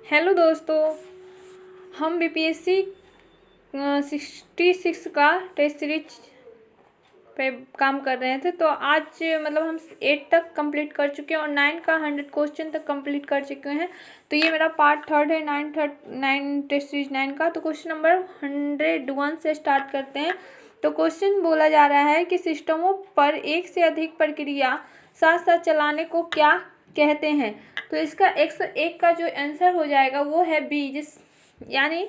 Hello दोस्तों, हम BPSC 66 का टेस्ट सीरीज पे काम कर रहे थे। तो आज मतलब हम 8 तक कंप्लीट कर चुके हैं और 9 का 100 क्वेश्चन तक कंप्लीट कर चुके हैं। तो ये मेरा पार्ट थर्ड है 9 टेस्ट सीरीज 9 का। तो क्वेश्चन नंबर 101 से स्टार्ट करते हैं। तो क्वेश्चन बोला जा रहा है कि सिस्टमों पर एक से अधिक प्रक्रिया साथ साथ चलाने को क्या कहते हैं। तो इसका 101 का जो आंसर हो जाएगा वो है बी, यानी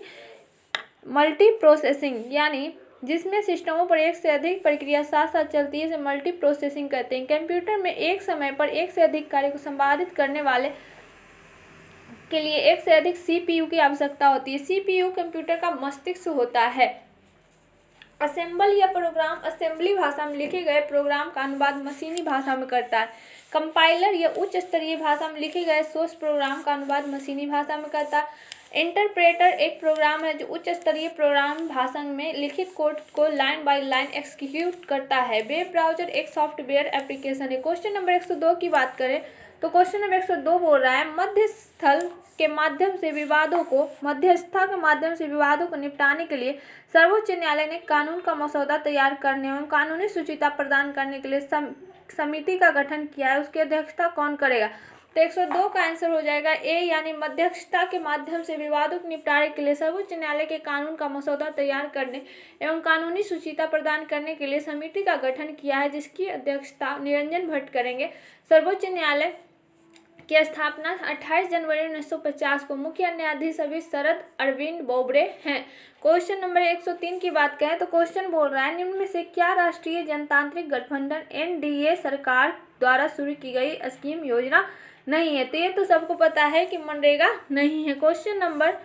मल्टी प्रोसेसिंग, यानी जिसमें सिस्टमों पर एक से अधिक प्रक्रिया साथ साथ चलती है इसे मल्टी प्रोसेसिंग कहते हैं। कंप्यूटर में एक समय पर एक से अधिक कार्य को संपादित करने वाले के लिए एक से अधिक सीपीयू की आवश्यकता होती है। सीपीयू कंप्यूटर का मस्तिष्क होता है। असेंबल या प्रोग्राम असेंबली भाषा में लिखे गए प्रोग्राम का अनुवाद मशीनी भाषा में करता है। कंपाइलर या उच्च स्तरीय भाषा में लिखे गए सोर्स प्रोग्राम का अनुवाद मशीनी भाषा में करता है। इंटरप्रेटर एक प्रोग्राम है जो उच्च स्तरीय प्रोग्राम भाषा में लिखित कोड को लाइन बाय लाइन एग्जीक्यूट करता है। वेब ब्राउजर एक सॉफ्टवेयर एप्लीकेशन है। क्वेश्चन नंबर 102 की बात करें तो क्वेश्चन नंबर 102 बोल रहा है मध्यस्थता के माध्यम से विवादों को निपटाने के लिए सर्वोच्च न्यायालय ने कानून का मसौदा तैयार करने एवं कानूनी शुचिता प्रदान करने के लिए समिति का गठन किया है। उसकी अध्यक्षता कौन करेगा। तो 102 का आंसर हो जाएगा ए, यानी मध्यस्थता के माध्यम से विवादों के निपटारे के लिए सर्वोच्च न्यायालय के कानून का मसौदा तैयार करने एवं कानूनी शुचिता प्रदान करने के लिए समिति का गठन किया है, जिसकी अध्यक्षता निरंजन भट्ट करेंगे। सर्वोच्च न्यायालय की स्थापना 28 जनवरी 1950 को मुख्य न्यायाधीश अभी शरद अरविंद बोबड़े हैं। क्वेश्चन नंबर 103 की बात करें तो क्वेश्चन बोल रहा है निम्न में से क्या राष्ट्रीय जनतांत्रिक गठबंधन एनडीए सरकार द्वारा शुरू की गई स्कीम योजना नहीं है। तो ये तो सबको पता है कि मनरेगा नहीं है। क्वेश्चन नंबर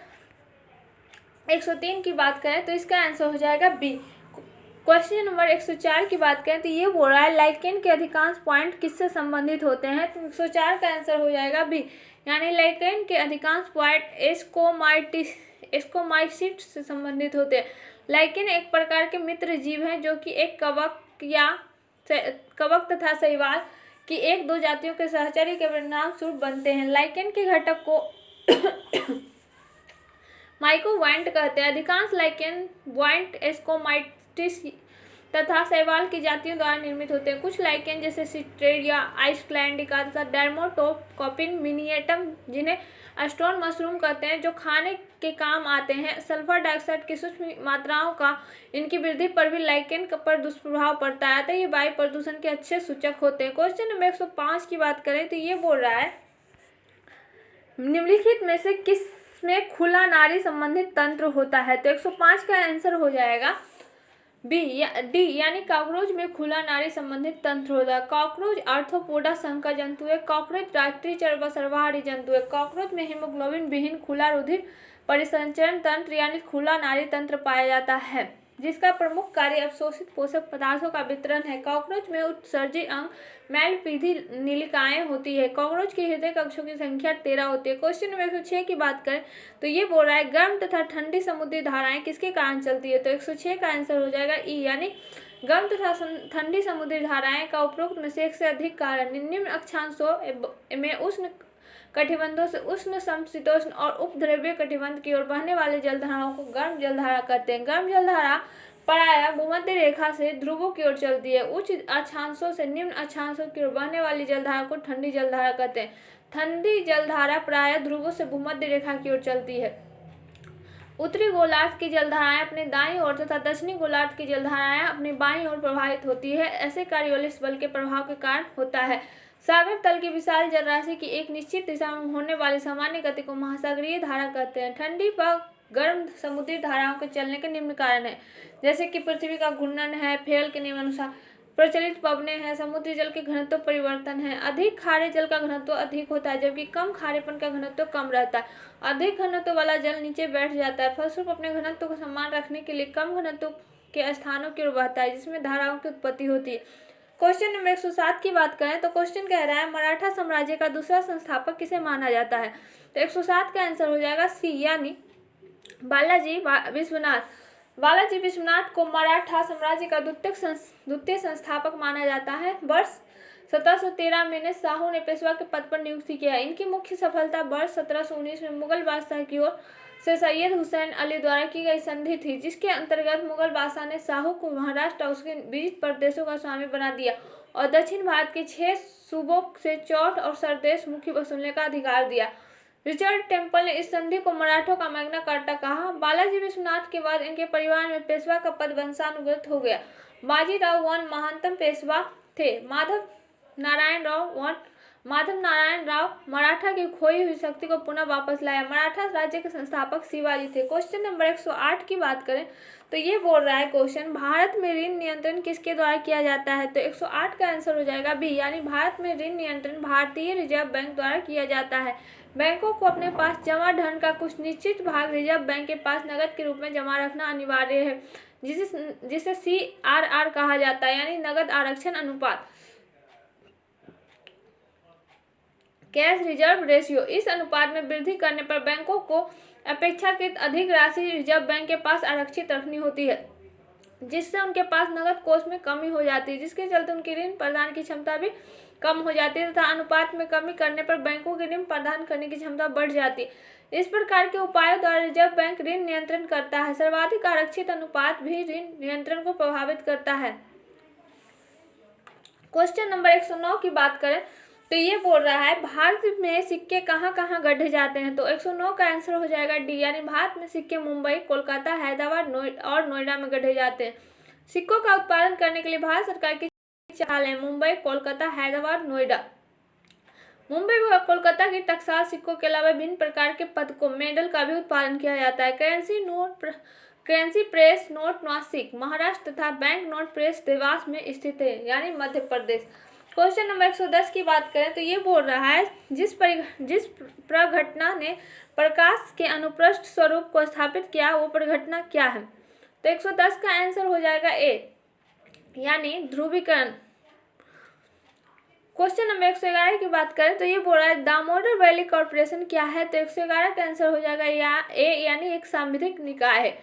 103 की बात करें तो इसका आंसर हो जाएगा बी। क्वेश्चन नंबर 104 की बात करें तो ये बोल रहा है लाइकेन के अधिकांश पॉइंट किससे संबंधित होते हैं। तो 104 का आंसर हो जाएगा बी, यानी लाइकेन के अधिकांश पॉइंट एस्कोमाइसिट से संबंधित होते हैं। लाइकेन एक प्रकार के मित्र जीव हैं जो कि एक कवक तथा शैवाल की एक दो जातियों के सहचर्य के परिणाम स्वरूप बनते हैं। लाइकेन के घटक को माइकोवाइंट कहते हैं। अधिकांश लाइकेन वाइंट एस्कोमाइटिस तथा शैवाल की जातियों द्वारा निर्मित होते हैं। कुछ लाइकेन जैसे सिस्टेरिया आइसलैंडिका तथा डर्मोटोकोपिन मिनिएटम, जिन्हें स्टोन मशरूम कहते हैं, जो खाने के काम आते हैं। सल्फर डाइऑक्साइड की सूक्ष्म मात्राओं का इनकी वृद्धि पर भी लाइकेन पर दुष्प्रभाव पड़ता है, अतः ये वायु प्रदूषण के अच्छे सूचक होते हैं। क्वेश्चन नंबर 105 की बात करें तो ये बोल रहा है निम्नलिखित में से किस में खुला नाड़ी संबंधित तंत्र होता है। तो 105 का आंसर हो जाएगा बी या डी, यानी कॉकरोच में खुला नाड़ी संबंधित तंत्र होता है। कॉकरोच आर्थ्रोपोडा संघ का जंतु है। कॉकरोच राष्ट्रीय सर्वाहारी जंतु है। कॉकरोच में हीमोग्लोबिन विहीन खुला रुधिर परिसंचरण तंत्र यानी खुला नाड़ी तंत्र पाया जाता है, जिसका प्रमुख कार्य अवशोषित पोषक पदार्थों का वितरण है। कॉकरोच में उत्सर्जी अंग मैलपीधी नीलिकाएं होती है। कॉकरोच के हृदय कक्षों की संख्या 13 होती है। क्वेश्चन नंबर 106 की बात करें तो ये बोल रहा है गर्म तथा ठंडी समुद्री धाराएं किसके कारण चलती है। तो 106 का आंसर हो जाएगा ई, यानी गर्म तथा ठंडी समुद्री धाराएं का उपरोक्त में से एक से अधिक कारण निम्न अक्षांशों में उष्ण कटिबंधों से उष्ण समशीतोष्ण और उपद्रवीय कटिबंध की ओर बहने वाले जलधाराओं को गर्म जलधारा कहते हैं। गर्म जलधारा प्रायः भूमध्य रेखा से ध्रुवों की ओर चलती है। उच्च अक्षांशों से निम्न अक्षांशों की ओर बहने वाली जलधारा को ठंडी जलधारा कहते हैं। ठंडी जलधारा प्रायः ध्रुवों से भूमध्य रेखा की ओर चलती है। उत्तरी गोलार्ध की जलधाराएं अपने दाईं ओर तथा दक्षिणी गोलार्ध की जलधाराएं अपनी बाईं ओर प्रवाहित होती है। ऐसे कार्योलिस बल के प्रभाव के कारण होता है। सागर तल की विशाल जलराशि की एक निश्चित दिशा में होने वाली सामान्य गति को महासागरीय धारा कहते हैं। ठंडी व गर्म समुद्री धाराओं के चलने के निम्न कारण है, जैसे कि पृथ्वी का घूर्णन है, फेल के नियमानुसार प्रचलित पवनें हैं, समुद्री जल के घनत्व परिवर्तन है। अधिक खारे जल का घनत्व अधिक होता है, जबकि कम खारेपन का घनत्व कम रहता है। अधिक घनत्व वाला जल नीचे बैठ जाता है, फलस्वरूप अपने घनत्व को समान रखने के लिए कम घनत्व के स्थानों की ओर बहता है, जिसमें धाराओं की उत्पत्ति होती है। क्वेश्चन नंबर 107 की बात करें तो क्वेश्चन कह रहा है मराठा साम्राज्य का दूसरा संस्थापक किसे माना जाता है। तो 107 का आंसर हो जाएगा सी, यानी बालाजी विश्वनाथ। बालाजी विश्वनाथ को मराठा साम्राज्य का द्वितीय संस्थापक माना जाता है। वर्ष 1713 में इन्हें शाहू ने पेशवा के पद पर नियुक्त किया। इनकी मुख्य सफलता वर्ष 1719 में मुगल बादशाह की ओर से सैयद हुसैन अली द्वारा की गई संधि थी, जिसके अंतर्गत मुगल बादशाह ने शाहू को महाराष्ट्र और उसके विविध प्रदेशों का स्वामी बना दिया और दक्षिण भारत के 6 सूबों से चौथ और सरदेश मुखी वसूलने का अधिकार दिया। रिचर्ड टेम्पल ने इस संधि को मराठों का मैग्ना कार्टा कहा। बालाजी विश्वनाथ के बाद इनके परिवार में पेशवा का पद वंशानुगत हो गया। बाजीराव वन महानतम पेशवा थे। माधव नारायण राव मराठा की खोई हुई शक्ति को पुनः वापस लाया। मराठा राज्य के संस्थापक शिवाजी थे। क्वेश्चन नंबर 108 की बात करें तो ये बोल रहा है क्वेश्चन, भारत में ऋण नियंत्रण किसके द्वारा किया जाता है? तो 108 का आंसर हो जाएगा बी, यानी भारत में ऋण नियंत्रण भारतीय रिजर्व बैंक द्वारा किया जाता है। बैंकों को अपने पास जमा धन का कुछ निश्चित भाग रिजर्व बैंक के पास नकद के रूप में जमा रखना अनिवार्य है, जिसे CRR कहा जाता है, यानी नकद आरक्षण अनुपात, कैश रिजर्व रेशियो। इस अनुपात में वृद्धि करने पर बैंकों को अपेक्षाकृत अधिक राशि रिजर्व बैंक के पास आरक्षित रखनी होती है, जिससे उनके पास नकद कोष में कमी हो जाती है, जिसके चलते उनकी ऋण प्रदान की क्षमता भी कम हो जाती है तथा अनुपात में कमी करने पर बैंकों की ऋण प्रदान करने की क्षमता बढ़ जाती है। इस प्रकार के उपायों द्वारा रिजर्व बैंक ऋण नियंत्रण करता है। सर्वाधिक आरक्षित अनुपात भी ऋण नियंत्रण को प्रभावित करता है। क्वेश्चन नंबर 109 की बात करें तो ये बोल रहा है भारत में सिक्के कहाँ कहाँ गढ़े जाते हैं? तो 109 का आंसर हो जाएगा डी, यानी भारत में सिक्के मुंबई, कोलकाता, हैदराबाद और नोएडा में गढ़े जाते हैं। सिक्कों का उत्पादन करने के लिए भारत सरकार की 4 है, मुंबई, कोलकाता, हैदराबाद, नोएडा। मुंबई व कोलकाता की टकसाल सिक्कों के अलावा विभिन्न प्रकार के पदकों, मेडल का भी उत्पादन किया जाता है। Currency press note Nashik, Maharashtra तथा बैंक नोट प्रेस देवास में स्थित है, यानी मध्य प्रदेश। क्वेश्चन नंबर 110 की बात करें तो ये बोल रहा है जिस प्रघटना ने प्रकाश के अनुप्रस्थ स्वरूप को स्थापित किया वो प्रघटना क्या है? तो 110 का आंसर हो जाएगा ए, यानी ध्रुवीकरण। क्वेश्चन नंबर 111 की बात करें तो ये बोल रहा है दामोदर वैली कॉर्पोरेशन क्या है? तो 111 का आंसर हो जाएगा ए, यानी एक सांविधिक निकाय है।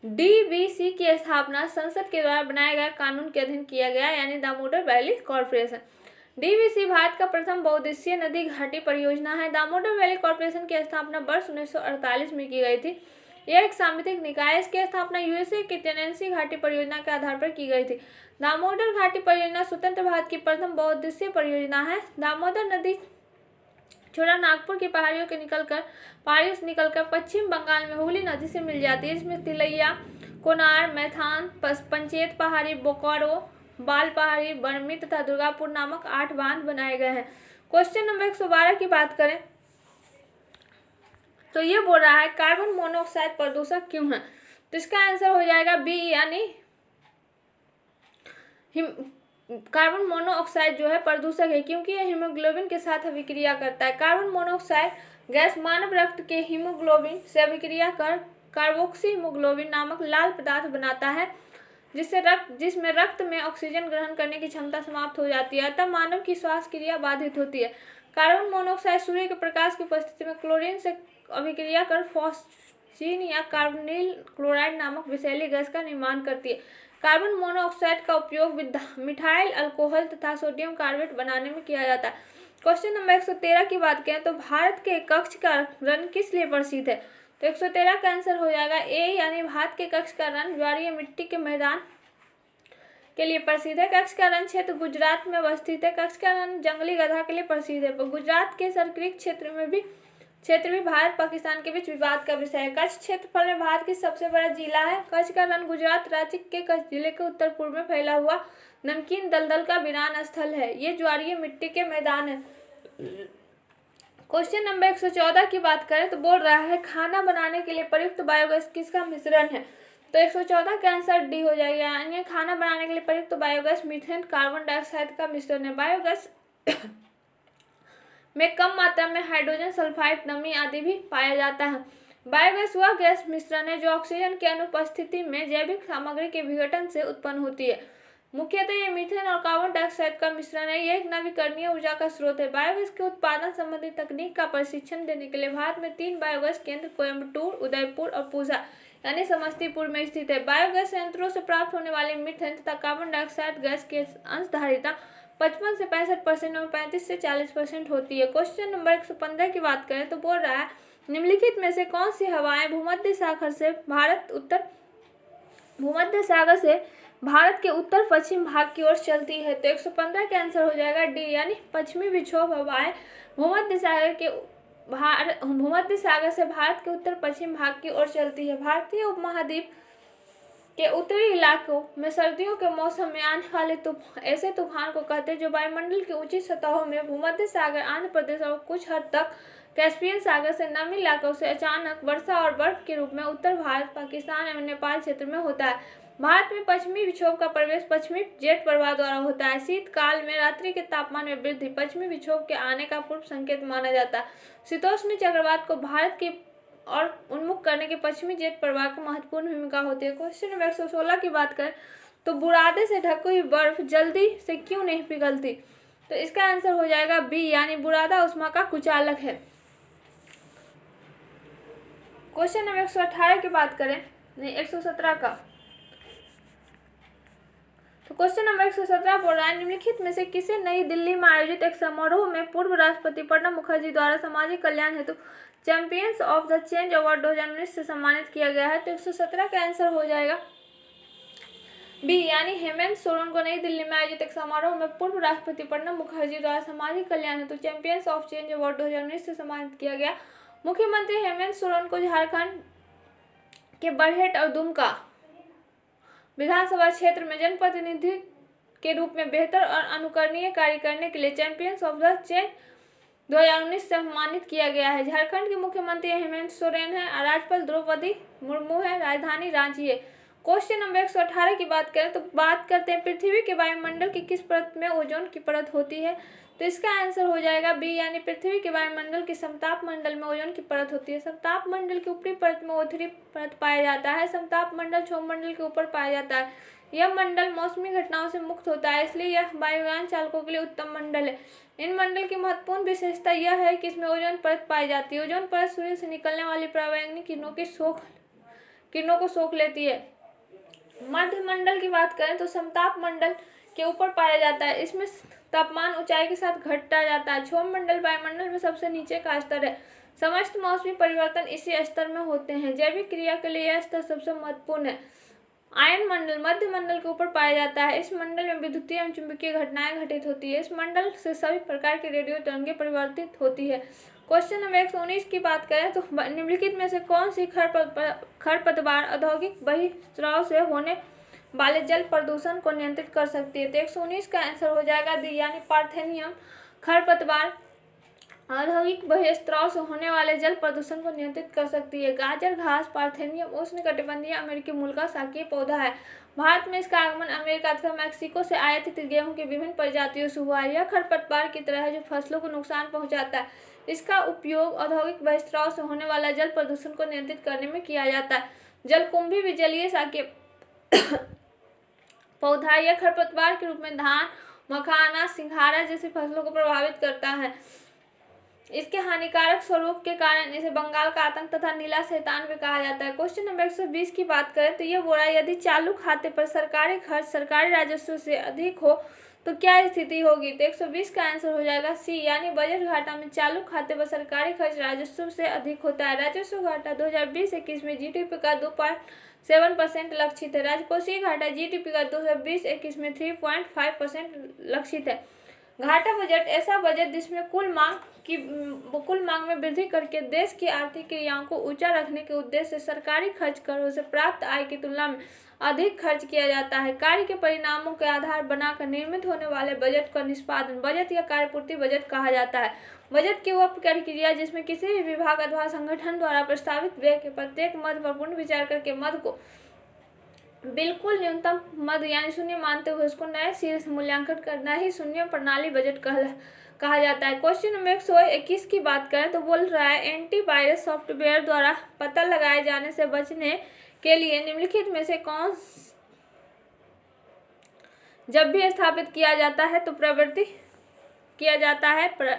DVC की स्थापना संसद के द्वारा बनाए गए कानून के अधीन किया गया, यानी Damodar valley corporation. DVC Bharat का प्रथम बहुउद्देशीय नदी घाटी परियोजना है। दामोदर वैली कॉर्पोरेशन की स्थापना वर्ष 1948 में की गई थी। यह एक सांविधिक निकाय है। इसकी स्थापना USA की टेनेंसी घाटी परियोजना के आधार पर की गई थी। दामोदर घाटी परियोजना स्वतंत्र भारत की प्रथम बहुउद्देशीय परियोजना है। दामोदर नदी छोटा नागपुर की पहाड़ियों से निकलकर पश्चिम बंगाल में हुगली नदी से मिल जाती है। इसमें तिलैया, कोनार, मैथान, पंचेत पहाड़ी, बोकारो, बाल पहाड़ी, बर्मी तथा दुर्गापुर नामक 8 बांध बनाए गए हैं। क्वेश्चन नंबर 112 की बात करें तो ये बोल रहा है कार्बन मोनोऑक्साइड प्रदूषक क्यों है? तो इसका आंसर हो जाएगा बी, यानी कार्बन मोनोऑक्साइड जो है प्रदूषक है क्योंकि यह हीमोग्लोबिन के साथ अभिक्रिया करता है। कार्बन मोनोऑक्साइड गैस मानव रक्त के हीमोग्लोबिन से अभिक्रिया कर कार्बोक्सी हीमोग्लोबिन नामक लाल पदार्थ बनाता है, जिसमें रक्त में ऑक्सीजन ग्रहण करने की क्षमता समाप्त हो जाती है, अतः मानव की श्वास क्रिया बाधित होती है। कार्बन मोनोऑक्साइड सूर्य के प्रकाश की उपस्थिति में क्लोरीन से अभिक्रिया कर फॉस्फीन या कार्बोनिल क्लोराइड नामक विषैली गैस का निर्माण करती है। कार्बन मोनोऑक्साइड का उपयोग मिथाइल अल्कोहल तथा सोडियम कार्बेट बनाने में किया जाता है। क्वेश्चन नंबर 113 की बात करें तो भारत के कच्छ का रण किस लिए प्रसिद्ध है? तो 113 का आंसर हो जाएगा ए, यानी भारत के कच्छ का रण ज्वारीय मिट्टी के मैदान के लिए प्रसिद्ध है। कच्छ का रण क्षेत्र गुजरात में अवस्थित है। कच्छ का रण जंगली गधा के लिए प्रसिद्ध है। गुजरात के सर्किट क्षेत्र भी भारत पाकिस्तान के बीच विवाद का विषय है। कच्छ क्षेत्रफल में भारत की सबसे बड़ा जिला है। कच्छ का रण गुजरात राज्य के कच्छ जिले के उत्तर पूर्व में फैला हुआ नमकीन दलदल का वीरान स्थल है। ये ज्वारीय मिट्टी के मैदान है। क्वेश्चन नंबर 114 की बात करें तो बोल रहा है खाना बनाने के लिए प्रयुक्त बायोगैस किसका मिश्रण है? तो 114 का आंसर डी हो जाएगा, यानी खाना बनाने के लिए प्रयुक्त बायोगैस मीथेन कार्बन डाइऑक्साइड का मिश्रण है। बायोगैस में कम मात्रा में हाइड्रोजन सल्फाइड, नमी आदि भी पाया जाता है। बायोगैस वह गैस मिश्रण है जो ऑक्सीजन की अनुपस्थिति में जैविक सामग्री के विघटन से उत्पन्न होती है। मुख्यतः ये मीथेन और कार्बन डाइऑक्साइड का मिश्रण है। यह एक नवीकरणीय ऊर्जा का स्रोत है। बायोगैस के उत्पादन संबंधी तकनीक का प्रशिक्षण देने के लिए भारत में 3 बायोगैस केंद्र कोयम्बटूर, उदयपुर और पूसा यानी समस्तीपुर में स्थित है। बायोगैस संयंत्रों से प्राप्त होने वाले मीथेन तथा कार्बन डाइऑक्साइड गैस की अंशधारिता 55 से 65% और 35 से 40% होती है। क्वेश्चन नंबर 115 की बात करें तो बोल रहा है निम्नलिखित में से कौन सी हवाएं भूमध्य सागर से भारत के उत्तर पश्चिम भाग की ओर चलती है। तो 115 का आंसर हो जाएगा डी, यानी पश्चिमी विक्षोभ हवाएं भूमध्य सागर से भारत के उत्तर पश्चिम भाग की ओर चलती है। भारतीय उपमहाद्वीप के उत्तरी इलाकों में सर्दियों के मौसम में आने वाले ऐसे तूफान को कहते हैं जो वायुमंडल की ऊंची सतहों में भूमध्य सागर, आंध्र प्रदेश और कुछ हद तक कैस्पियन सागर से नमी इलाकों से अचानक वर्षा और बर्फ के रूप में उत्तर भारत, पाकिस्तान एवं नेपाल क्षेत्र में होता है। भारत में पश्चिमी विक्षोभ का प्रवेश पश्चिमी जेट प्रवाह द्वारा होता है। शीतकाल में रात्रि के तापमान में वृद्धि पश्चिमी विक्षोभ के आने का पूर्व संकेत माना जाता है। शीतोष्ण चक्रवात को भारत की और उन्मुख करने के पश्चिमी जेट प्रवाह की महत्वपूर्ण भूमिका होती है। क्वेश्चन नंबर 116 की बात करें तो बुरादे से ढकी हुई बर्फ जल्दी से क्यों नहीं पिघलती? तो इसका आंसर हो जाएगा बी, यानी बुरादा उष्मा का कुचालक है। क्वेश्चन नंबर 118 की बात करें, नहीं 117 का, तो क्वेश्चन नंबर 117 बोल रहा है निम्नलिखित में से किसे नई दिल्ली में आयोजित एक समारोह में पूर्व राष्ट्रपति प्रणब मुखर्जी द्वारा सामाजिक कल्याण हेतु champions of the change award 2019 से सम्मानित किया गया है? तो 117 का आंसर हो जाएगा बी, यानी हेमंत सोरेन को नई दिल्ली में आयोजित एक समारोह में पूर्व राष्ट्रपति प्रणब मुखर्जी द्वारा सामाजिक कल्याण हेतु चैंपियंस ऑफ चेंज अवार्ड 2019 से सम्मानित किया गया। मुख्यमंत्री हेमंत सोरेन को झारखंड के बरहेट और दुमका विधानसभा क्षेत्र में जनप्रतिनिधि के रूप में बेहतर और अनुकरणीय कार्य करने के लिए चैंपियंस ऑफ द चेंज 2019 से सम्मानित किया गया है। झारखंड के मुख्यमंत्री हेमंत सोरेन है, राज्यपाल द्रौपदी मुर्मू है, राजधानी रांची है। क्वेश्चन नंबर 118 की बात करें तो बात करते हैं पृथ्वी के वायुमंडल की किस परत में ओजोन की परत होती है? तो इसका आंसर हो जाएगा बी, यानी पृथ्वी के वायुमंडल के समताप मंडल में ओजोन की परत होती है। समताप मंडल की ऊपरी परत में O3 परत पाया जाता है। समताप मंडल क्षोभ मंडल के ऊपर पाया जाता है। यह मंडल मौसमी घटनाओं से मुक्त होता है, इसलिए यह वायुयान चालकों के लिए उत्तम मंडल है। इन मंडल की महत्वपूर्ण विशेषता यह है कि इसमें ओजोन परत पाई जाती है। ओजोन परत सूर्य से निकलने वाली पराबैंगनी किरणों को सोख लेती है। मध्य मंडल की बात करें तो समताप मंडल के ऊपर पाया जाता है, इसमें तापमान ऊंचाई के साथ घटता जाता है। क्षोभ मंडल वायुमंडल में सबसे नीचे का स्तर है। समस्त मौसमी परिवर्तन इसी स्तर में होते हैं। जैविक क्रिया के लिए यह स्तर सबसे महत्वपूर्ण है। आयन मंडल मध्य मंडल के ऊपर पाया जाता है। इस मंडल में विद्युतीय एवं चुंबकीय घटनाएं घटित होती है। इस मंडल से सभी प्रकार की रेडियो तरंगें परिवर्तित होती है। क्वेश्चन नंबर 119 की बात करें तो निम्नलिखित में से कौन सी खरपतवार औद्योगिक बहिर्स्राव से होने वाले जल प्रदूषण को नियंत्रित कर सकती है? तो 119 का आंसर हो जाएगा डी, यानी पार्थेनियम खरपतवार औद्योगिक बहिर्स्राव से होने वाले जल प्रदूषण को नियंत्रित कर सकती है। गाजर घास पार्थेनियम उष्णकटिबंधीय अमेरिकी मूल का शाकीय पौधा है। भारत में इसका आगमन अमेरिका तथा मैक्सिको से आयातित गेहूं की विभिन्न प्रजातियों से हुआ है। यह खरपतवार की तरह है जो फसलों को नुकसान पहुंचाता है। इसका उपयोग औद्योगिक बहिर्स्राव से होने वाला जल प्रदूषण को नियंत्रित करने में किया जाता है। जलकुंभी भी जलीय शाकीय पौधा। यह खरपतवार के रूप में धान, मखाना, सिंघाड़ा जैसी फसलों को प्रभावित करता है। इसके हानिकारक स्वरूप के कारण इसे बंगाल का आतंक तथा नीला शैतान भी कहा जाता है। क्वेश्चन नंबर 120 की बात करें तो यह बोल रहा है यदि चालू खाते पर सरकारी खर्च सरकारी राजस्व से अधिक हो तो क्या स्थिति होगी? तो 120 का आंसर हो जाएगा सी, यानी बजट घाटा में चालू खाते पर सरकारी खर्च राजस्व से अधिक होता है। राजस्व घाटा 2020-21 में जीडीपी का 2.7% लक्षित है। राजकोषीय घाटा जीडीपी का 2020-21 में 3.5% लक्षित है। घाटा बजट ऐसा बजट जिसमें कुल मांग में वृद्धि करके देश की आर्थिक क्रियाओं को ऊंचा रखने के उद्देश्य से सरकारी खर्च करों से प्राप्त आय की तुलना में अधिक खर्च किया जाता है। कार्य के परिणामों के आधार बनाकर निर्मित होने वाले बजट का निष्पादन बजट या कार्यपूर्ति बजट कहा जाता है। बजट की वह प्रक्रिया जिसमें किसी भी विभाग अथवा संगठन द्वारा प्रस्तावित व्यय के प्रत्येक मद पर पूर्ण विचार करके मद को बिल्कुल न्यूनतम मद यानी शून्य मानते हुए उसको नए सिरे से मूल्यांकन करना ही शून्य प्रणाली बजट कहा जाता है। क्वेश्चन नंबर 121 की बात करें तो बोल रहा है एंटीवायरस सॉफ्टवेयर द्वारा पता लगाए जाने से बचने के लिए निम्नलिखित में से कौन जब भी स्थापित किया जाता है तो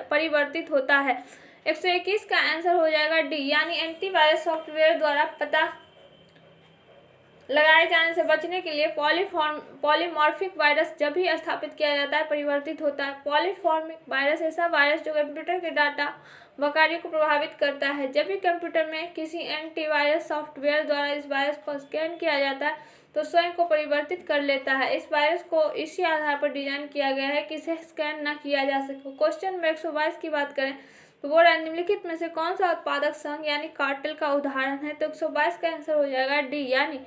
परिवर्तित होता है। 121 का आंसर हो जाएगा डी, यानी एंटीवायरस सॉफ्टवेयर द्वारा पता लगाए जाने से बचने के लिए पॉलीमॉर्फिक वायरस जब भी स्थापित किया जाता है परिवर्तित होता है। पॉलीमॉर्फिक वायरस ऐसा वायरस जो कंप्यूटर के डाटा व कार्यों को प्रभावित करता है। जब भी कंप्यूटर में किसी एंटीवायरस सॉफ्टवेयर द्वारा इस वायरस को स्कैन किया जाता है तो स्वयं को परिवर्तित कर लेता है। इस वायरस को इसी आधार पर डिजाइन किया गया है कि इसे स्कैन न किया जा सके। क्वेश्चन नंबर 122 की बात करें तो वो निम्नलिखित में से कौन सा उत्पादक संघ यानी कार्टेल का उदाहरण है। तो 122 का आंसर हो जाएगा डी यानी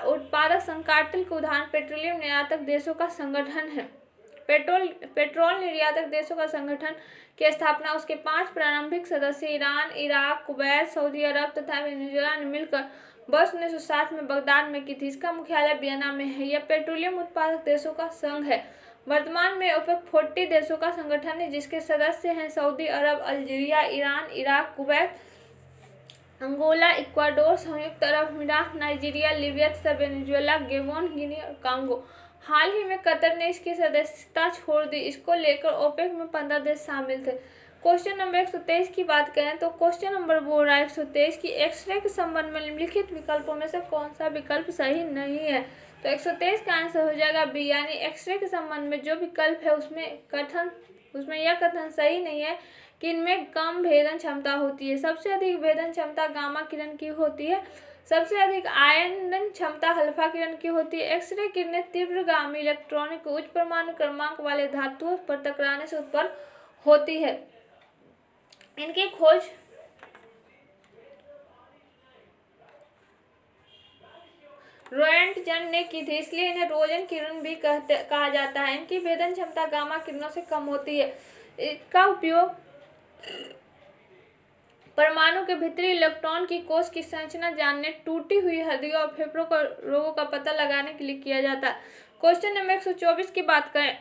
उत्पादक संघ। कार्टेल का उदाहरण पेट्रोलियम निर्यातक देशों का संगठन है। पेट्रोल निर्यातक देशों का संगठन की स्थापना उसके 5 प्रारंभिक सदस्य ईरान, इराक, कुवैत, सऊदी अरब तथा वेनेजुएला ने मिलकर वर्ष 1960 में बगदाद में की थी। इसका मुख्यालय वियना में है। यह पेट्रोलियम उत्पादक देशों का संघ है। वर्तमान में ओपेक 40 देशों का संगठन है जिसके सदस्य हैं सऊदी अरब, Algeria, Iran, Iraq, Kuwait, Angola, Ecuador, संयुक्त अरब अमीरात, नाइजीरिया, लीबिया तथा वेनेजुएला, गेबोन, गिनी और कांगो। हाल ही में कतर ने इसकी सदस्यता छोड़ दी। इसको लेकर ओपेक में 15 देश शामिल थे। क्वेश्चन नंबर 123 की बात करें तो क्वेश्चन नंबर बोल रहा है 123 की एक्सरे के संबंध में निम्नलिखित विकल्पों में से कौन सा विकल्प सही नहीं है। तो 123 का आंसर हो जाएगा बी यानी एक्सरे के संबंध में जो विकल्प है उसमें यह कथन सही नहीं है कि इनमें कम भेदन क्षमता होती है। सबसे अधिक भेदन क्षमता गामा किरण की होती है। सबसे अधिक आयनन क्षमता अल्फा किरण की होती है। एक्सरे किरणें तीव्रगामी इलेक्ट्रॉनों के उच्च परमाणु क्रमांक वाले धातुओं पर टकराने से उत्पन्न होती है। इनकी खोज रोएंटजन ने की थी, इसलिए इन्हें रोजन किरण भी कहा जाता है। इनकी भेदन क्षमता गामा किरणों से कम होती है। इसका उपयोग परमाणु के भीतरी इलेक्ट्रॉन की कोश की संरचना जानने, टूटी हुई हड्डियों और फेफड़ों का रोगों का पता लगाने के लिए किया जाता है। क्वेश्चन नंबर 124 की बात करें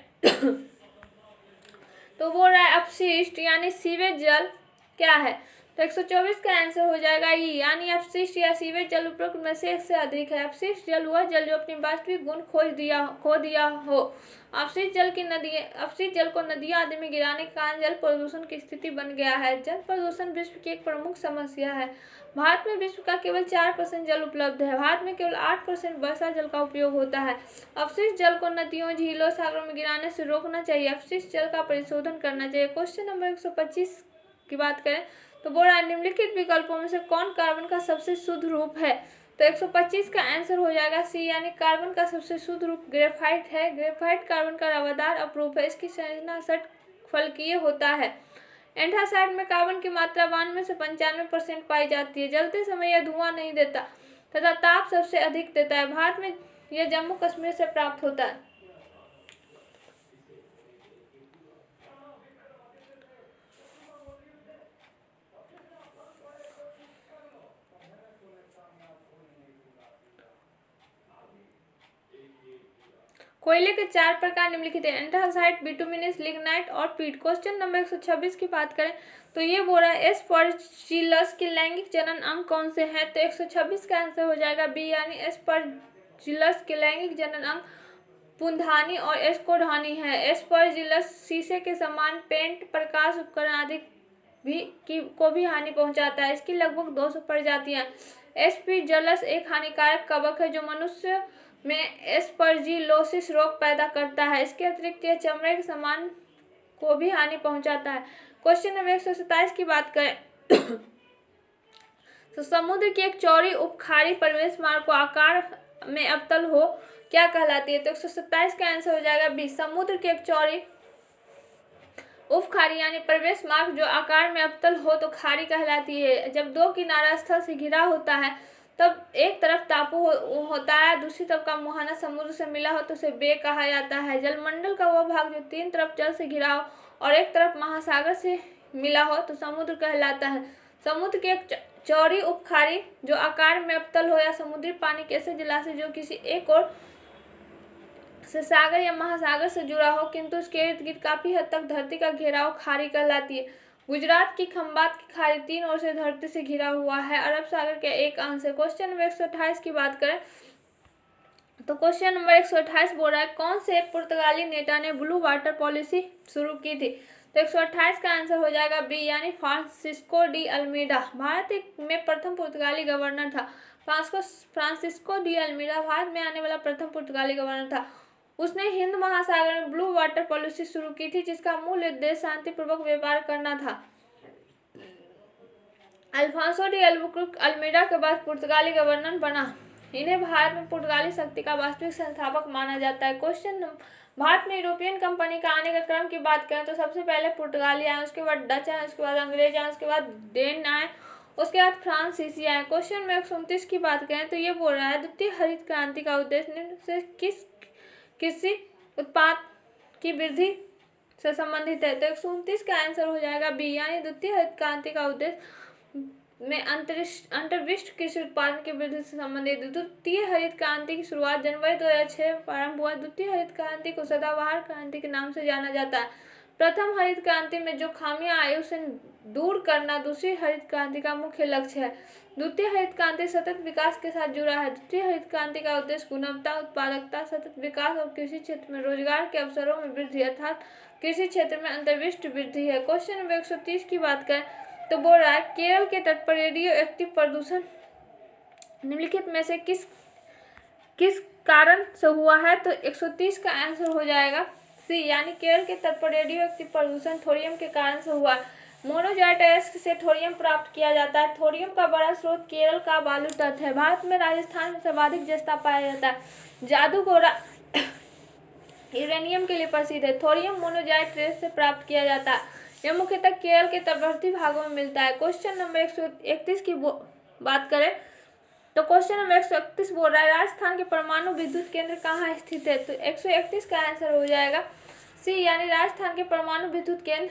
तो वो रहा है अपशिष्ट यानी सीवेज जल क्या है। तो 124 का आंसर हो जाएगा ई यानी अपशिष्ट या सीवेज जल उपरोक्त में से एक से अधिक है। अपशिष्ट जल वह जल जो अपनी वास्तविक गुण खो दिया हो। अपशिष्ट जल को नदियां आदि में गिराने के कारण जल प्रदूषण की स्थिति बन गया है। जल प्रदूषण विश्व की एक प्रमुख समस्या है। भारत में विश्व का केवल 4% जल उपलब्ध है। भारत में केवल 8% वर्षा जल का उपयोग होता है। अपशिष्ट जल को नदियों, झीलों, सागरों में गिराने से रोकना चाहिए। अपशिष्ट जल का परिशोधन करना चाहिए। क्वेश्चन नंबर 125 की बात करें तो बोला निम्नलिखित विकल्पों में से कौन कार्बन का सबसे शुद्ध रूप है। तो 125 का आंसर हो जाएगा सी यानी कार्बन का सबसे शुद्ध रूप ग्रेफाइट है। ग्रेफाइट कार्बन का रवादार अपरूप है। इसकी संरचना षटफलकीय होता है। एंथ्रासाइड में कार्बन की मात्रा 92 से 95% पाई जाती है। जलते समय यह धुआं नहीं देता तथा ताप सबसे अधिक देता है। भारत में यह जम्मू कश्मीर से प्राप्त होता है। कोयले के 4 प्रकार निम्नलिखित है। एंथ्रासाइट, बिटुमिनस, लिग्नाइट और पीट। क्वेश्चन नंबर 126 की बात करें तो ये बोल रहा है एस्परजिलस के लैंगिक जनन अंग कौन से हैं। तो 126 का आंसर हो जाएगा बी यानी एस्परजिलस के लैंगिक जनन अंग पुंधानी और एस्कोधानी है। एस्परजिलस शीशे के समान पेंट, प्रकाश उपकरण आदि को भी हानि पहुंचाता है। इसकी लगभग 200 प्रजातियां। एस्परजिलस एक हानिकारक कवक है जो मनुष्य में एस्परजिलोसिस रोग पैदा करता है। इसके अतिरिक्त यह चमड़े के सामान को भी हानि पहुंचाता है। क्वेश्चन नंबर 127 की बात करें तो समुद्र की एक चौड़ी उपखाड़ी प्रवेश मार्ग को आकार में अवतल हो क्या कहलाती है। तो 127 का आंसर हो जाएगा बी। समुद्र की एक चौड़ी उपखाड़ी यानी प्रवेश मार्ग जो आकार में अवतल हो तो खाड़ी कहलाती है। जब दो किनारा स्थल से घिरा होता है तब एक तरफ टापू होता है, दूसरी तरफ का मुहाना समुद्र से मिला हो तो उसे बे कहा जाता है। जलमंडल का वह भाग जो 3 तरफ जल से घिरा हो और एक तरफ महासागर से मिला हो तो समुद्र कहलाता है। समुद्र की एक चौड़ी उपखाड़ी जो आकार में अवतल हो या समुद्री पानी के ऐसे जलाशय जो किसी एक और से सागर या महासागर से जुड़ा हो किंतु उसके इर्द गिर्द काफी हद तक धरती का घेराव खाड़ी कहलाती है। गुजरात की खंबात की खाड़ी 3 ओर से धरती से घिरा हुआ है। अरब सागर के एक अंश है। क्वेश्चन नंबर 128 की बात करें तो क्वेश्चन नंबर 128 बोल रहा है कौन से पुर्तगाली नेता ने ब्लू वाटर पॉलिसी शुरू की थी। तो 128 का आंसर हो जाएगा बी यानी फ्रांसिस्को डी अल्मीडा भारत में प्रथम पुर्तगाली गवर्नर था। फ्रांसिस्को डी अल्मीडा भारत में आने वाला प्रथम पुर्तगाली गवर्नर था। उसने हिंद महासागर में ब्लू वाटर पॉलिसी शुरू की थी, जिसका मूल उद्देश्य शांतिपूर्वक व्यापार करना था। अल्फांसो डी अल्बुकर्क अल्मीडा के बाद पुर्तगाली गवर्नर बना। इन्हें भारत में पुर्तगाली शक्ति का वास्तविक संस्थापक माना जाता है। क्वेश्चन, भारत में यूरोपियन कंपनी का आने का क्रम की बात करें तो सबसे पहले पुर्तगाली आए, उसके बाद डच आए, उसके बाद अंग्रेज आए, उसके बाद डेन आए, उसके बाद फ्रांसीसी आए। क्वेश्चन में 129 की बात करें तो ये बोल रहा है द्वितीय हरित क्रांति का उद्देश्य निम्न से किस कृषि उत्पाद की वृद्धि से संबंधित है। तो 129 का आंसर हो जाएगा बी यानी द्वितीय हरित क्रांति का उद्देश्य में अंतर्विष्ट कृषि उत्पादन की वृद्धि से संबंधित। द्वितीय हरित क्रांति की शुरुआत जनवरी 2006 प्रारंभ हुआ। द्वितीय हरित क्रांति को सदाबहार क्रांति के नाम से जाना जाता है। प्रथम हरित क्रांति में जो खामियां आई उसे दूर करना दूसरी हरित क्रांति का मुख्य लक्ष्य है। द्वितीय हरित क्रांति सतत विकास के साथ जुड़ा है। द्वितीय हरित क्रांति का उद्देश्य गुणवत्ता, उत्पादकता, सतत विकास और कृषि क्षेत्र में रोजगार के अवसरों में वृद्धि अर्थात कृषि क्षेत्र में अंतर्विष्ट वृद्धि है। क्वेश्चन नंबर 130 की बात करें तो बोल रहा है केरल के तट पर रेडियो एक्टिव प्रदूषण निम्नलिखित में से किस कारण से हुआ है। तो 130 का आंसर हो जाएगा सी यानी केरल के तट पर रेडियो एक्टिव प्रदूषण थोरियम के कारण से हुआ। मोनोजाइट अयस्क से थोरियम प्राप्त किया जाता है। थोरियम का बड़ा स्रोत केरल का बालू तट है। भारत में राजस्थान में सर्वाधिक जस्ता पाया जाता है। जादूगोरा यूरेनियम के लिए प्रसिद्ध है। थोरियम मोनोजाइट रेत से प्राप्त किया जाता है। यह मुख्यतः केरल के तटवर्ती भागों में मिलता है। क्वेश्चन नंबर 131 की बात करें तो क्वेश्चन नंबर 131 बोल रहा है राजस्थान के परमाणु विद्युत केंद्र कहाँ स्थित है। तो 131 का आंसर हो जाएगा सी यानी राजस्थान के परमाणु विद्युत केंद्र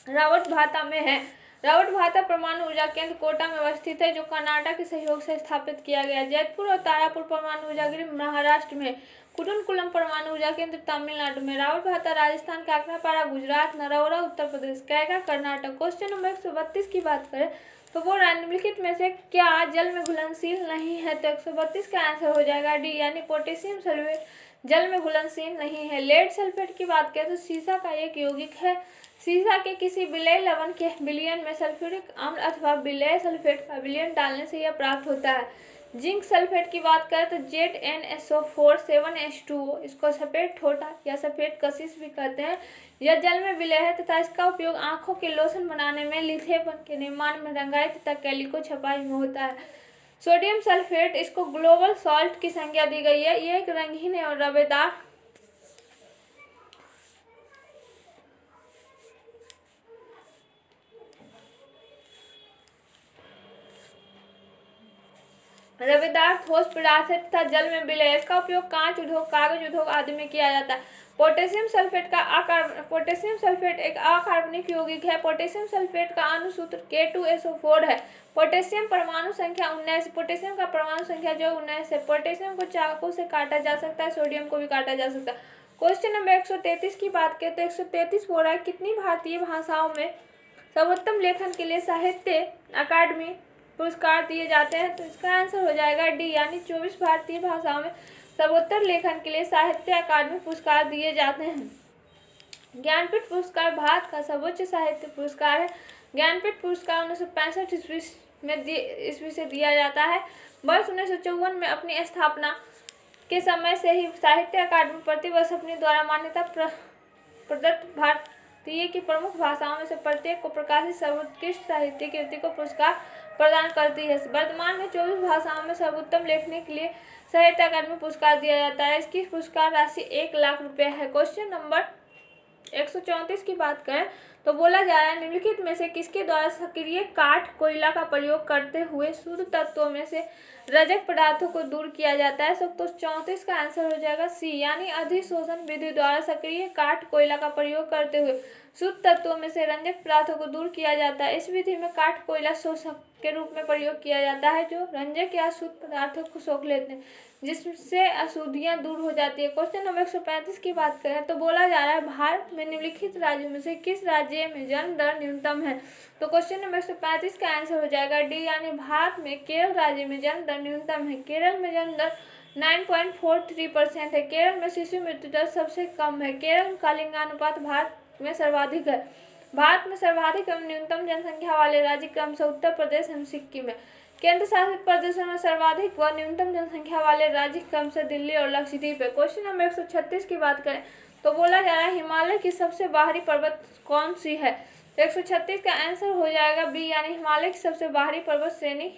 रावतभाता में है। रावतभाता परमाणु ऊर्जा केंद्र कोटा में अवस्थित है, जो कर्नाटक के सहयोग से स्थापित किया गया। जैतपुर और तारापुर परमाणु ऊर्जा गृह महाराष्ट्र में, कुडनकुलम परमाणु ऊर्जा केंद्र तमिलनाडु में, रावतभाता राजस्थान, काकरापाड़ा गुजरात, नरौरा उत्तर प्रदेश, कैगा कर्नाटक। क्वेश्चन नंबर 132 की बात करें तो वो निम्नलिखित में से क्या जल में घुलनशील नहीं है। तो 132 का आंसर हो जाएगा डी यानी पोटेशियम सल्फेट जल में घुलनशील नहीं है। लेड सल्फेट की बात करें तो सीसा का एक यौगिक है। सीसा के किसी विलय लवण के विलयन में सल्फ्यूरिक अम्ल अथवा विलय सल्फेट का विलयन डालने से यह प्राप्त होता है। जिंक सल्फेट की बात करें तो ZnSO4 7H2O, इसको सफेद ठोटा या सफेद कशिश भी कहते हैं। यह जल में विलय है तथा इसका उपयोग आंखों के लोशन बनाने में, लिथेपन के निर्माण में, रंगाई तथा कैलिको छपाई में होता है। सोडियम सल्फेट, इसको ग्लोबल सॉल्ट की संज्ञा दी गई है। यह एक रंगीन और रवेदार ठोस पदार्थ है तथा जल में विलय। इसका उपयोग कांच उद्योग, कागज उद्योग आदि में किया जाता है। पोटेशियम सल्फेट एक अकार्बनिक यौगिक है। पोटेशियम सल्फेट का अणु सूत्र K2SO4 है। पोटेशियम परमाणु संख्या 19। पोटेशियम का परमाणु संख्या जो 19 है। पोटेशियम को चाकू से काटा जा सकता है, सोडियम को भी काटा जा सकता है। क्वेश्चन नंबर 133 की बात करें तो 133 बोल रहा है कितनी भारतीय भाषाओं में सर्वोत्तम लेखन के लिए साहित्य अकादमी पुरस्कार दिए जाते हैं। तो इसका आंसर हो जाएगा डी यानी 24 भारतीय भाषाओं में सर्वोत्तम लेखन के लिए साहित्य अकादमी पुरस्कार दिए जाते हैं। ज्ञानपीठ पुरस्कार भारत का सर्वोच्च साहित्य पुरस्कार है। ज्ञानपीठ पुरस्कार 1965 ईस्वी से दिया जाता है। वर्ष 1954 में अपनी स्थापना के समय से ही साहित्य अकादमी प्रतिवर्ष अपने द्वारा मान्यता प्रदत्त भारतीय की प्रमुख भाषाओं में से प्रत्येक को प्रकाशित सर्वोत्कृष्ट साहित्य कृति को पुरस्कार प्रदान करती है। वर्तमान में 24 भाषाओं में सर्वोत्तम लेखन के लिए साहित्य अकादमी पुरस्कार दिया जाता है। इसकी पुरस्कार राशि 1 लाख रुपए है। क्वेश्चन नंबर 134 की बात करें तो बोला जा रहा है निम्नलिखित में से किसके द्वारा सक्रिय काठ कोयला का प्रयोग करते हुए शुद्ध तत्वों में से रजक पदार्थों को दूर किया जाता है। तो 34 का आंसर हो जाएगा सी यानी अधिशोषण विधि द्वारा सक्रिय काठ कोयला का प्रयोग करते हुए शुद्ध तत्वों में से रंजक पदार्थों को दूर किया जाता है। इस विधि में काठ कोयला शोषक के रूप में प्रयोग किया जाता है, जो रंजक या शुद्ध पदार्थों को सोख लेते हैं, जिससे अशुद्धियां दूर हो जाती है। क्वेश्चन नंबर 135 की बात करें तो बोला जा रहा है भारत में निम्नलिखित राज्यों में से किस राज्य में जन्म दर न्यूनतम है। तो क्वेश्चन नंबर 135 का आंसर हो जाएगा डी यानी भारत में केरल राज्य में जन्म दर न्यूनतम है। केरल में जन्म दर 9.43% है। केरल में शिशु मृत्यु दर सबसे कम है। केरल का लिंगानुपात भारत में सर्वाधिक है। भारत में सर्वाधिक एवं न्यूनतम जनसंख्या वाले राज्य क्रमशः उत्तर प्रदेश एवं सिक्किम है। केंद्र शासित प्रदेशों में सर्वाधिक व न्यूनतम जनसंख्या वाले राज्य क्रमशः दिल्ली और लक्षद्वीप है। क्वेश्चन नंबर 136 की बात करें तो बोला जा रहा है हिमालय की सबसे बाहरी पर्वत कौन सी है। 136 का आंसर हो जाएगा बी, यानी हिमालय की सबसे बाहरी पर्वत श्रेणी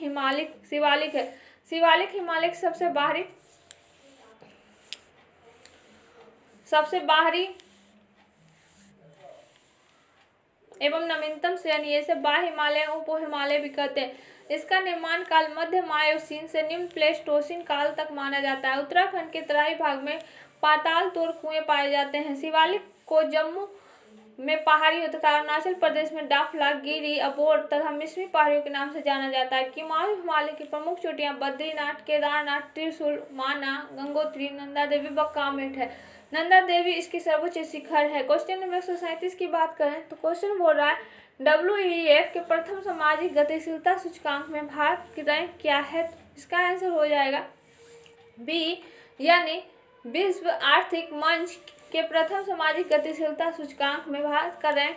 शिवालिक है। शिवालिक हिमालय की सबसे बाहरी एवं नवीनतम श्रेणी, इसे बाह्य हिमालय उप हिमालय भी कहते हैं। इसका निर्माण काल मध्य मायोसीन से निम्न प्लेस्टोसीन काल तक माना जाता है। उत्तराखंड के तराई भाग में पाताल तोड़ कुएं पाए जाते हैं। शिवालिक को जम्मू में पहाड़ियों तथा अरुणाचल प्रदेश में डाफला, गिरी, अबोर तथा मिश्मी पहाड़ियों के नाम से जाना जाता है। कुमाऊं हिमालय की प्रमुख चोटियां बद्रीनाथ, केदारनाथ, त्रिशूल, माना, गंगोत्री, नंदा देवी व कामेट है। नंदा देवी इसकी सर्वोच्च शिखर है। क्वेश्चन नंबर 137 की बात करें तो क्वेश्चन बोल रहा है WEF के प्रथम सामाजिक गतिशीलता सूचकांक में भारत की रैंक क्या है। इसका आंसर हो जाएगा बी, यानी विश्व आर्थिक मंच के प्रथम सामाजिक गतिशीलता सूचकांक में भारत का रैंक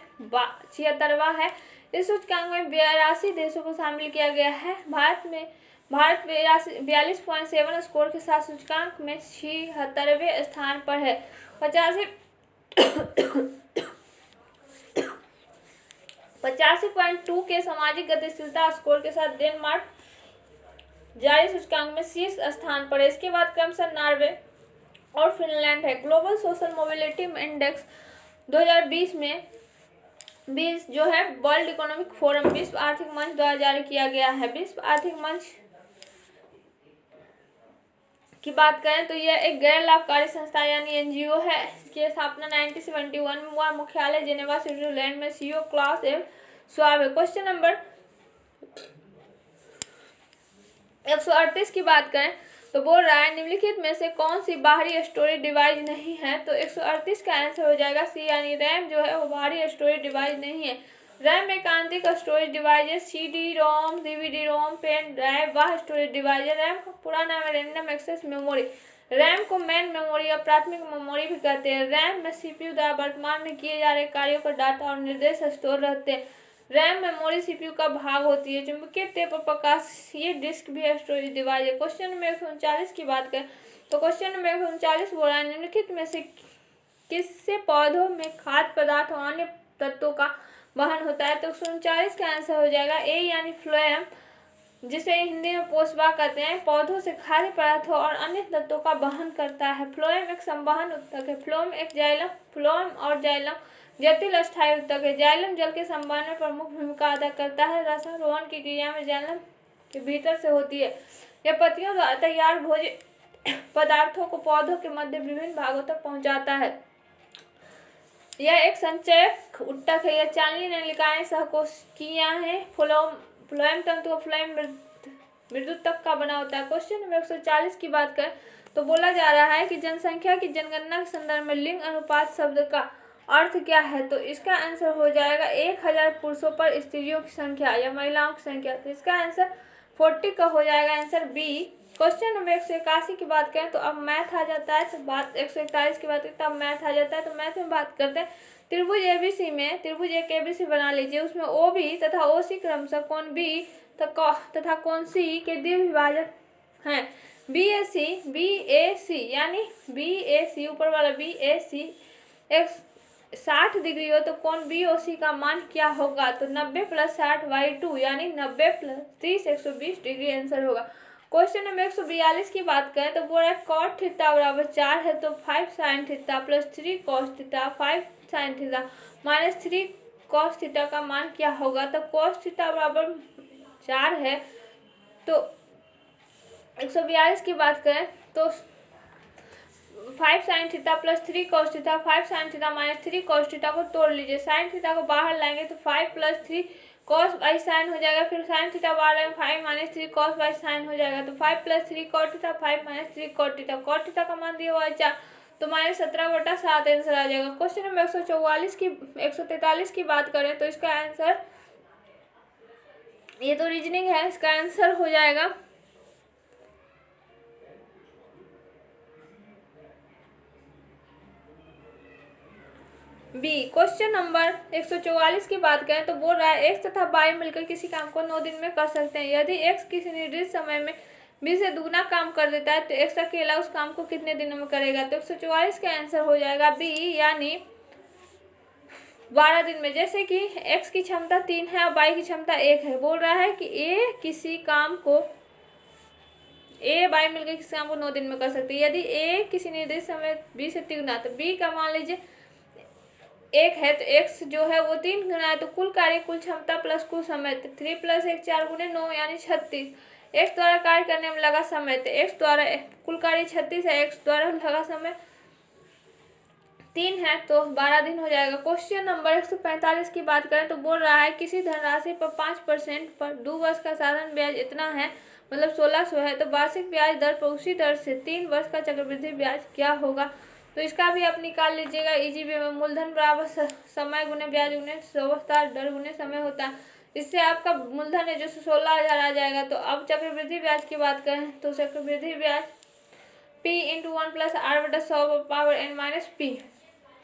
76वां है। इस सूचकांक में 82 देशों को शामिल किया गया है। भारत 42.7 स्कोर के साथ सूचकांक में 76वें स्थान पर है। 85.2 के सामाजिक गतिशीलता स्कोर के साथ डेनमार्क जारी सूचकांक में शीर्ष स्थान पर है। इसके बाद क्रमशः नॉर्वे और फिनलैंड है। ग्लोबल सोशल मोबिलिटी इंडेक्स 2020 में जो है वर्ल्ड इकोनॉमिक फोरम विश्व आर्थिक मंच द्वारा जारी किया गया है। विश्व आर्थिक मंच की बात करें तो यह एक गैर लाभकारी संस्था यानी NGO है। इसकी स्थापना 1971 में हुआ। मुख्यालय जेनेवा स्विट्जरलैंड में CO क्लास एवं स्वाब है। क्वेश्चन नंबर 138 की बात करें तो बोल रहा है निम्नलिखित में से कौन सी बाहरी स्टोरेज डिवाइस नहीं है। तो 138 का आंसर हो जाएगा सी, यानी रैम जो है वो बाहरी स्टोरेज डिवाइस नहीं है। रैम एक आंतरिक स्टोरेज डिवाइस है। CD-ROM, DVD-ROM, पेन ड्राइव वह स्टोरेज डिवाइस है। रैम का पूरा नाम है रैंडम एक्सेस मेमोरी। रैम को मेन मेमोरी या प्राथमिक मेमोरी भी कहते हैं। रैम में CPU द्वारा वर्तमान में किए जा रहे कार्यों का डाटा और निर्देश स्टोर रहते हैं। रैम मेमोरी CPU का भाग होती है। चुंबकीय तेज पर प्रकाशीय डिस्क भी स्टोरेज डिवाइस है। क्वेश्चन नंबर 139 की बात करें तो क्वेश्चन नंबर 139 बोल रहा है निम्नलिखित में से किससे पौधों में खाद्य पदार्थ और अन्य तत्वों का वहन होता है। तो 139 का आंसर हो जाएगा ए, यानी फ्लोएम, जिसे हिंदी में पोषवा कहते हैं। पौधों से खाद्य पदार्थों और अन्य तत्वों का वहन करता है। फ्लोएम एक संवहन उत्तक है। फ्लोएम और जाइलम जटिल अस्थायी उत्तक है। जाइलम जल के संवहन में प्रमुख भूमिका अदा करता है। रसारोहण की क्रिया में जाइलम के भीतर से होती है। यह पत्तियों द्वारा तैयार भोज्य पदार्थों को पौधों के मध्य विभिन्न भागों तक पहुंचाता है। यह एक संचयक उत्तक है। यह चालनी नलिकाएं सहकोशिकीय हैं। फ्लोएम तंतु फ्लोएम मृदुतक का बना होता है। क्वेश्चन नंबर 140 की बात करें तो बोला जा रहा है कि जनसंख्या की जनगणना के संदर्भ में लिंग अनुपात शब्द का अर्थ क्या है। तो इसका आंसर हो जाएगा 1000 पुरुषों पर स्त्रियों की संख्या या महिलाओं की संख्या। तो इसका आंसर 40 का हो जाएगा आंसर बी। क्वेश्चन नंबर 181 की बात करें तो अब मैथ आ जाता है। तो बात 141 की बात करें तो अब मैथ आ जाता है। तो मैथ में बात करते हैं त्रिभुज ABC में त्रिभुज एक ABC बना लीजिए। उसमें OB तथा OC क्रमशः कोण B तथा कोण C के द्विभाजक हैं। BAC यानी BAC ऊपर वाला BAC एक 60 डिग्री हो तो कोण BOC का मान क्या होगा। तो 90 + 60/2 यानी 90 + 30 120 डिग्री आंसर होगा। क्वेश्चन नंबर 142 की बात करें तो बोल रहा है cot θ बराबर 4 है तो 5 sin θ + 3 cos θ 5 sin θ - 3 cos θ का मान क्या होगा। तो cos θ बराबर 4 है तो 142 की बात करें तो 5 sin θ + 3 cos θ 5 sin θ - 3 cos θ को तोड़ लीजिए। sin θ को बाहर लाएंगे तो 5 + 3 cos बाई sin हो जाएगा। फिर sin θ बाहर लाएंगे 5 - 3 cos बाई sin हो जाएगा। तो 5 + 3 cot θ 5 - 3 cot θ। cot θ का मान दिया हुआ है 4 तो -17/7 आंसर आ जाएगा। क्वेश्चन नंबर 143 की बात करें तो इसका आंसर, ये तो रीजनिंग है, इसका आंसर हो जाएगा बी क्वेश्चन नंबर 144 की बात करें तो बोल रहा है एक्स तथा वाई मिलकर किसी काम को 9 दिन में कर सकते हैं। यदि एक्स किसी निर्दिष्ट समय में बी से दुगना काम कर देता है तो एक्स अकेला उस काम को कितने दिनों में करेगा। तो 144 का आंसर हो जाएगा बी यानी 12 दिन में। जैसे कि एक्स की क्षमता 3 है और वाई की क्षमता 1 है। बोल रहा है कि ए बाई मिलकर किसी काम को 9 दिन में कर सकती है। यदि ए किसी निर्दिष्ट समय बी से तिगुना, तो बी का मान लीजिए 1 है तो एक्स जो है वो 3 गुना है, तो कुल कार्य कुल क्षमता प्लस कुल समय 3 + 1 4 × 9 यानी 36। एक्स द्वारा कार्य करने में लगा समय तो एक्स द्वारा कुल कार्य 36 है, एक्स द्वारा लगा समय 3 है तो 12 दिन हो जाएगा। क्वेश्चन नंबर 145 की बात करें तो बोल रहा है किसी धनराशि पर 5% पर 2 वर्ष का साधारण ब्याज इतना है, मतलब 1600 है, तो वार्षिक ब्याज दर पर उसी दर से 3 वर्ष का चक्रवृद्धि ब्याज क्या होगा। तो इसका भी आप निकाल लीजिएगा इजी वे में। मूलधन बराबर समय गुने ब्याज गुने विस्तार दर गुने समय होता है। इससे आपका मूलधन है जो 16,000 आ जाएगा। तो अब चक्रवृद्धि ब्याज की बात करें तो चक्रवृद्धि ब्याज P × 1 + R/100 P,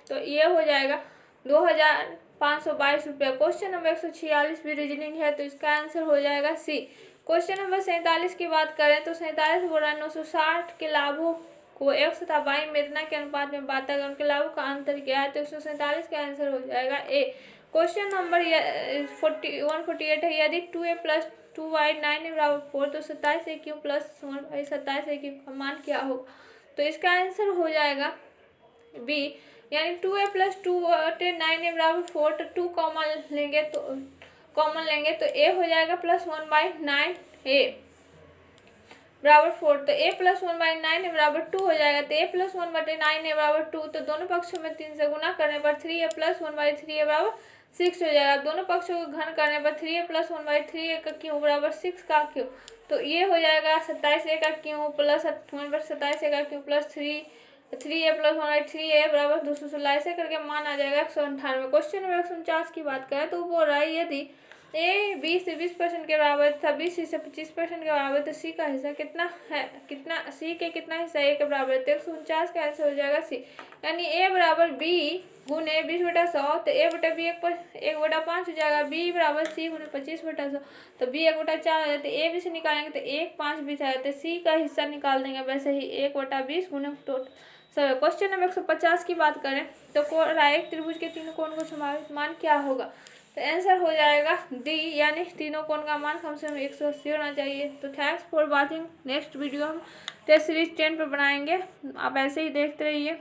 तो ये हो जाएगा 2,522 रुपया। क्वेश्चन नंबर 146 भी रीजनिंग है तो इसका आंसर हो जाएगा सी। क्वेश्चन नंबर 47 की बात करें तो 47 बोल रहा है 960 के लाभों को एक्स तथा वाई में इतना के अनुपात में बांटा गया, उनके लाभों का अंतर क्या है। तो 147 का आंसर हो जाएगा ए। क्वेश्चन नंबर 148 है यदि 2a + 2y 9a = 4 तो 27a³ + 1y 27a³ का मान क्या होगा। तो इसका आंसर हो जाएगा बी यानी 2a + 2 9a = 4, तो 2 कॉमन लेंगे तो a हो जाएगा +1/9a = 4, तो a + 1/9a = 2 हो जाएगा। तो a + 1/9a = 2, तो दोनों पक्षों में 3 से गुना करने पर 3a + 1/3a = 6 हो जाएगा। दोनों पक्षों को घन करने पर 3a + 1/3a का क्यूब = 6 का क्यूब, तो ये हो जाएगा 27a का क्यूब प्लस 1/27a का क्यूब प्लस 3a + 1/3a = 216। ऐसे करके मान आ जाएगा 198। क्वेश्चन नंबर 149 की बात करें तो बोल रहा है यदि ए 20 से 20% के बराबर तथा 20 से 25% के बराबर तो सी का हिस्सा कितना है, सी के कितना हिस्सा ए के बराबर है। तो 149 का आंसर हो जाएगा सी यानी a = b गुने 20/100, तो a/b 1/5 हो जाएगा। b = c गुने 25/100, तो b 1/4 हो जाता है। a b से निकालेंगे तो 1 5 20 आ जाते हैं। सी का हिस्सा निकाल देंगे वैसे ही 1/20 गुने टोटल। क्वेश्चन नंबर 150 की बात करें तो एक त्रिभुज के तीनों कोण को समावित मान क्या होगा। तो आंसर हो जाएगा डी यानी तीनों कोण का मान कम से कम 180 होना चाहिए। तो thanks for watching. Next video हम टेस्ट सीरीज 10 पर बनाएंगे, आप ऐसे ही देखते रहिए।